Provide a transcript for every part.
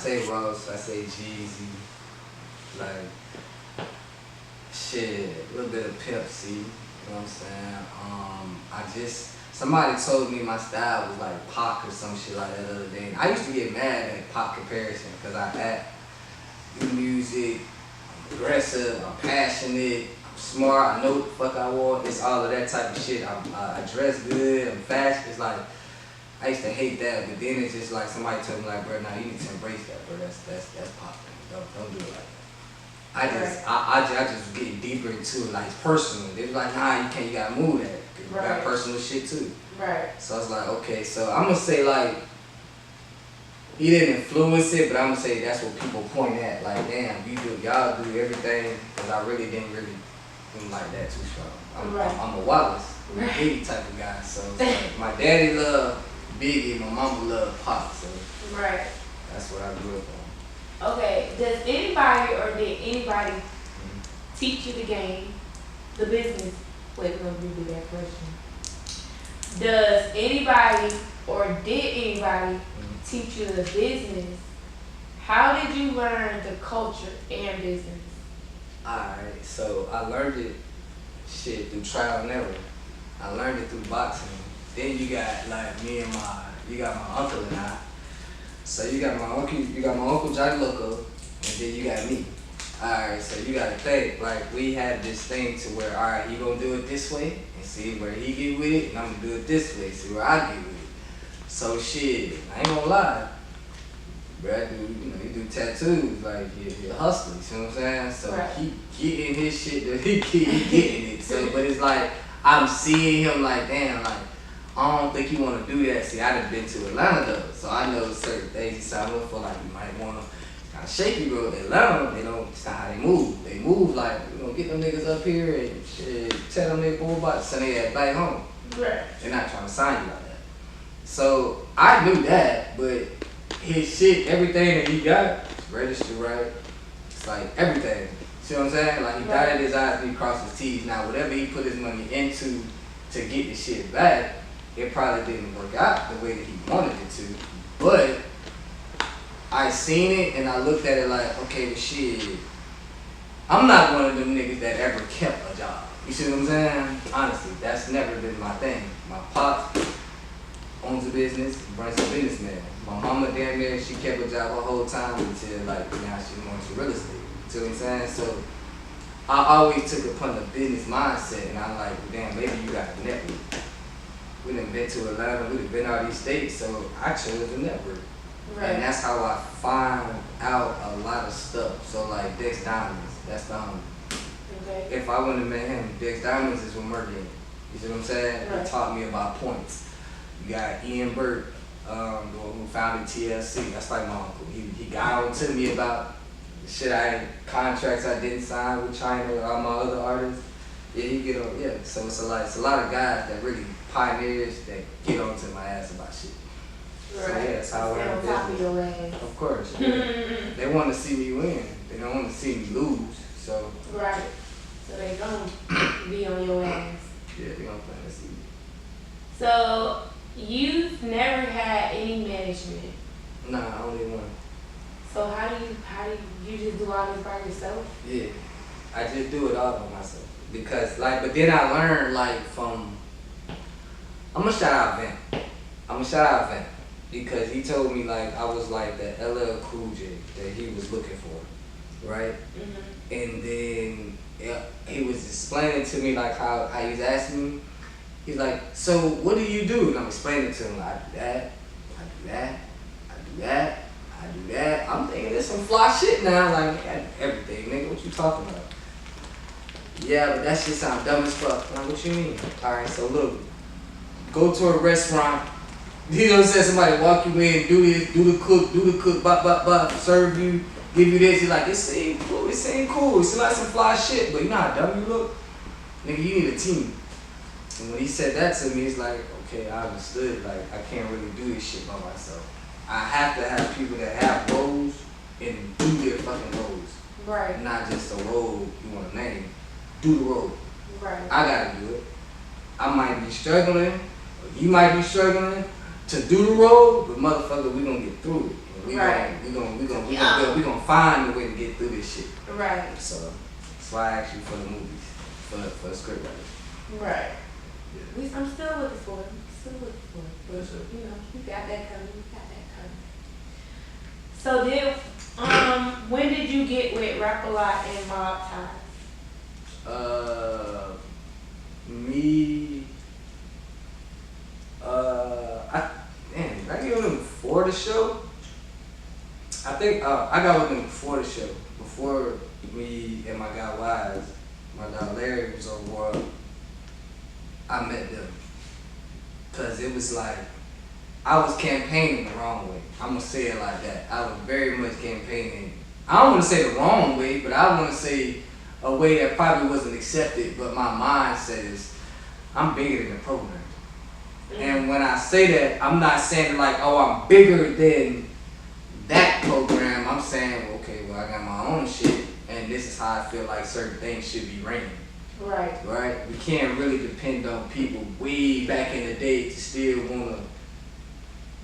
I say Ross, I say Jeezy, like shit, a little bit of Pep C, you know what I'm saying? Somebody told me my style was like Pac or some shit like that the other day. And I used to get mad at Pac comparison because I act, do music, I'm aggressive, I'm passionate, I'm smart, I know what the fuck I want, it's all of that type of shit. I dress good, I'm fashion, it's like, I used to hate that, but then it's just like somebody told me like, bro, now you need to embrace that, bro. That's pop. Don't do it like that. I just get deeper into it, like it's personal. They was like, nah, you can't, you gotta move that. Cause you got personal shit too. Right. So I was like, okay, so I'm gonna say like, he didn't influence it, but I'm gonna say that's what people point at. Like, damn, y'all do everything, cause I really didn't like that too strong. I'm a Wallace, Biggie type of guy. So like, my daddy loved Biggie, my mama loved Pop. So that's what I grew up on. Okay, does anybody or did anybody teach you the game, the business? Wait, we're gonna redo that question. Does anybody or did anybody teach you the business? How did you learn the culture and business? Alright, so I learned it through trial and error. I learned it through boxing. Then you got like you got my uncle and I. So you got my uncle Johnny Loco, and then you got me. Alright, so you gotta think, like we had this thing to where, alright, he gonna do it this way, and see where he get with it, and I'm gonna do it this way, see where I get with it. So shit, I ain't gonna lie. Brad he do tattoos, like he a hustler, you see what I'm saying? So he getting his shit, he getting it. So, but it's like, I'm seeing him like, damn, like, I don't think you want to do that. See, I done been to Atlanta though, so I know certain things he signed up for. Like you might want to kind of shaky bro. Atlanta, they don't. It's not how they move. They move like get them niggas up here and shit, tell them they bull about send their ass back home. Right. They're not trying to sign you like that. So I knew that, but his shit, everything that he got, is registered right. It's like everything. See what I'm saying? Like he dotted his I's and he crossed his T's. Now whatever he put his money into to get the shit back, it probably didn't work out the way that he wanted it to, but I seen it and I looked at it like, okay, well shit, I'm not one of them niggas that ever kept a job. You see what I'm saying? Honestly, that's never been my thing. My pops owns a business, runs a businessman. My mama damn near, she kept a job her whole time until like now she's going to real estate. You see what I'm saying? So I always took upon the business mindset and I'm like, damn, maybe you got a network. We done been to Atlanta, we done been out these states, so I chose the network. Right. And that's how I find out a lot of stuff. So like Dex Diamonds, that's the homie. Okay. If I wouldn't have met him, Dex Diamonds is with Murder. You see what I'm saying? Right. He taught me about points. You got Ian Burt, who founded TLC. That's like my uncle. He got on to me about the shit contracts I didn't sign with China or all my other artists. Yeah, he get on. Yeah, so it's a lot of guys that really pioneers that get onto my ass about shit. Right. So yeah, that's how I learned business. Of course. Yeah. They want to see me win. They don't want to see me lose. So. Right. So they gonna be on your ass. Yeah, they gonna plan to see me. So you've never had any management? Nah, only one. So how do you just do all this by yourself? Yeah, I just do it all by myself. Because but then I learned from, I'm gonna shout out Vent. Because he told me I was like the LL Cool J that he was looking for, right? Mm-hmm. And then he was explaining to me how he was asking me, he's like, so what do you do? And I'm explaining to him, I do that, I do that, I do that, I do that. I'm thinking there's some fly shit now, I do everything, nigga, what you talking about? Yeah, but that shit sound dumb as fuck. What you mean? Alright, so look, go to a restaurant, you know what I'm saying, somebody walk you in, do this, do the cook, bop, serve you, give you this, you're like, this ain't cool, it seems like some fly shit, but you know how dumb you look? Nigga, you need a team. And when he said that to me, it's like, okay, I understood, I can't really do this shit by myself. I have to have people that have roles and do their fucking roles. Right. Not just a role you want to name. Do the role. Right. I gotta do it. I might be struggling, or you might be struggling to do the role, but motherfucker, we gonna get through it. Right. We gonna find a way to get through this shit. Right. So that's why I asked you for the movies, for the script writer. Right. Yeah. I'm still looking for it. Still looking for it. But, Yes, sir. you know, you got that coming. You got that coming. So then, when did you get with Rap-A-Lot and Mob Ties? Me. I get with them before the show. I think I got with them before the show. Before me and my guy Wise, my guy Larry was on board. I met them. Cause it was like, I was campaigning the wrong way. I'm gonna say it like that. I was very much campaigning. I don't wanna say the wrong way, but I wanna say a way that probably wasn't accepted, but my mindset is, I'm bigger than the program. And when I say that, I'm not saying like, oh, I'm bigger than that program. I'm saying, okay, well, I got my own shit, and this is how I feel like certain things should be ran. Right. Right? We can't really depend on people way back in the day to still want to,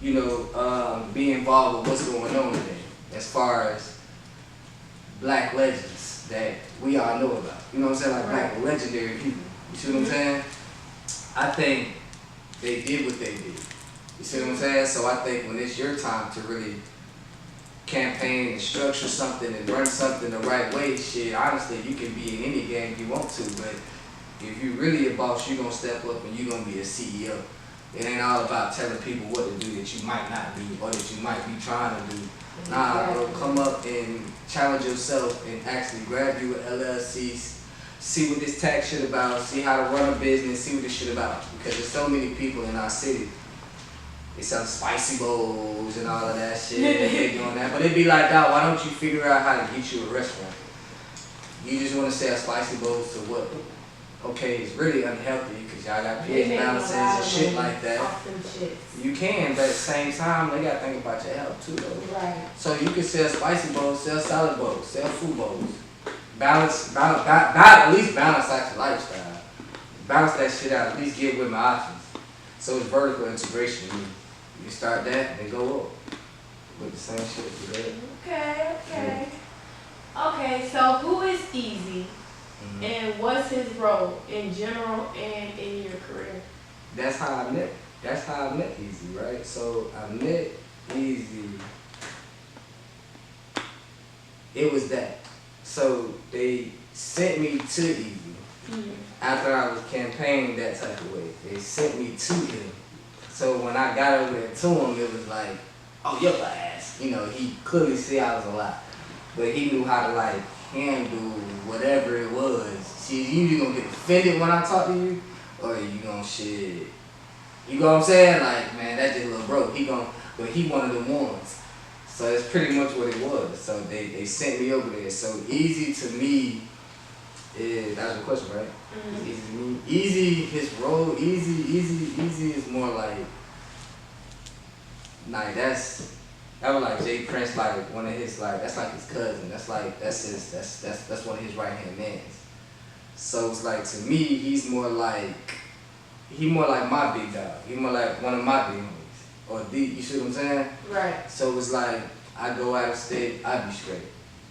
you know, be involved with what's going on today, as far as black legends that we all know about. You know what I'm saying? Like black legendary people. You see what I'm saying? I think they did what they did. You see what I'm saying? So I think when it's your time to really campaign and structure something and run something the right way, shit, honestly, you can be in any game you want to, but if you really a boss, you gonna step up and you gonna be a CEO. It ain't all about telling people what to do that you might not do or that you might be trying to do. Nah, bro, come up and challenge yourself and actually grab you an LLC, see what this tax shit about, see how to run a business, see what this shit about. Because there's so many people in our city. They sell spicy bowls and all of that shit. They doing that. But it'd be like, dog, why don't you figure out how to get you a restaurant? You just want to sell spicy bowls to what? Okay, it's really unhealthy because y'all got pH balances and shit like that. You can, but at the same time, they got to think about your health too, though. Right. So you can sell spicy bowls, sell salad bowls, sell food bowls. At least balance out your lifestyle. Balance that shit out, at least give women options. So it's vertical integration. You start that and go up with the same shit. Okay. Okay, so who is Easy? Mm-hmm. And what's his role in general and in your career? That's how I met Easy, right? So I met Easy. It was that. So they sent me to Easy. Mm-hmm. After I was campaigning that type of way. They sent me to him. So when I got over there to him, it was like, oh, your ass. You know, he clearly see I was a lot. But he knew how to like handle whatever it was. See, you either gonna get offended when I talk to you, or you gonna shit. You know what I'm saying? Like, man, that just little bro. But he one of them ones. So it's pretty much what it was. So they sent me over there. So Easy to me is, that was a question, right? Mm-hmm. Easy to me. Easy, his role, Easy is more like that was like Jay Prince, like one of his, like, that's like his cousin. That's one of his right hand mans. So it's like, to me, he's more like my big dog. He more like one of my big homies. Or you see what I'm saying? Right. So it's like, I go out of state, I be straight.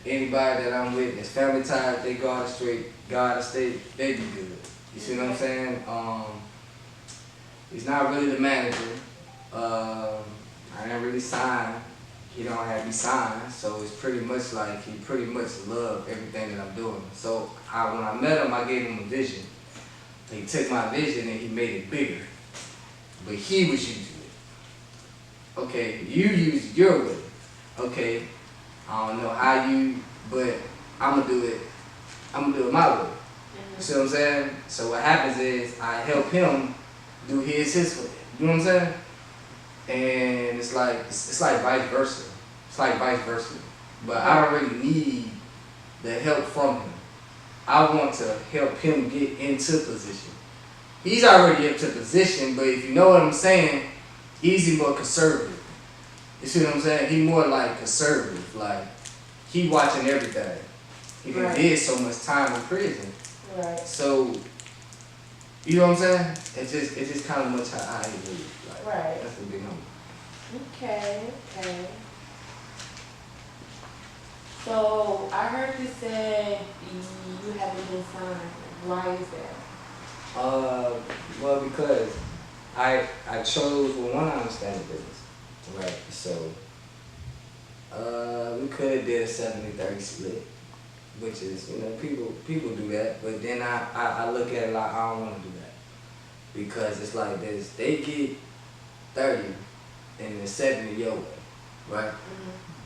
Anybody that I'm with, that's family ties, they go out of state, they be good. You see what I'm saying? He's not really the manager. I didn't really sign. He don't have me sign, so it's pretty much like he pretty much loved everything that I'm doing. So when I met him, I gave him a vision. He took my vision and he made it bigger. But he was using it. Okay, you use your way. Okay, I don't know how you, but I'm gonna do it my way. You see what I'm saying? So what happens is I help him do his way. You know what I'm saying? And it's like vice versa. It's like vice versa. But I don't really need the help from him. I want to help him get into position. He's already into position, but if you know what I'm saying, Easy more conservative. You see what I'm saying? He more like conservative. Like, he watching everything. He did so much time in prison. Right. So, you know what I'm saying? It's just kind of much how he lives. Like, right. That's the big number. Okay. So I heard you said you haven't been signed. Why is that? Well, because I chose, well, one, I understand the business, right? So, we could have did a 70-30 split, which is, people do that, but then I look at it like I don't want to do that because it's like this: they get 30 and the 70 your way, right?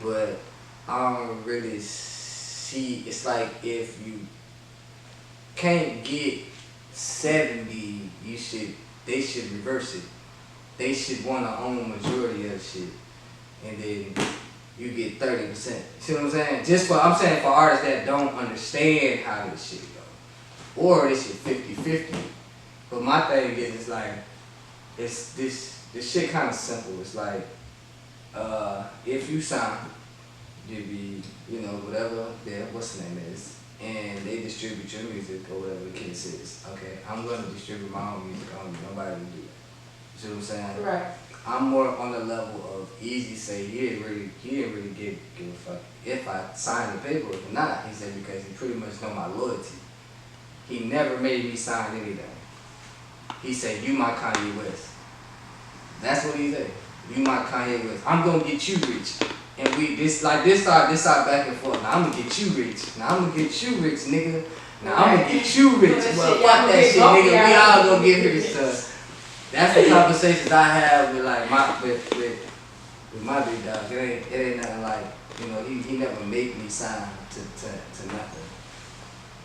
But I don't really see. It's like if you can't get 70, they should reverse it. They should want to own majority of the shit, and then you get 30%. See what I'm saying? I'm saying for artists that don't understand how this shit go, or this shit 50-50. But my thing is, it's like, it's this shit kind of simple. It's like, if you sign, you be, whatever what's the name is, and they distribute your music or whatever the case is. Okay, I'm gonna distribute my own music. Nobody will do that. You see what I'm saying? Right. I'm more on the level of Easy say he didn't really give a fuck if I signed the paper or not. He said because he pretty much know my loyalty. He never made me sign anything. He said, "You my Kanye West." That's what he said. "You my Kanye West. I'm gonna get you rich." And this our back and forth. Now I'm gonna get you rich. Now I'm gonna get you rich, nigga. Now I'm gonna get you rich. Well, fuck that shit, nigga. We all gonna get rich. So that's the conversations I have with like with my big dog. It ain't nothing like, he never made me sign to nothing.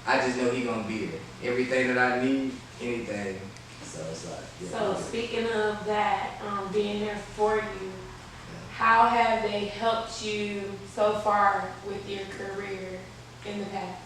I just know he gonna be there. Everything that I need, anything. So it's like, yeah. So speaking of that, being there for you, how have they helped you so far with your career in the past?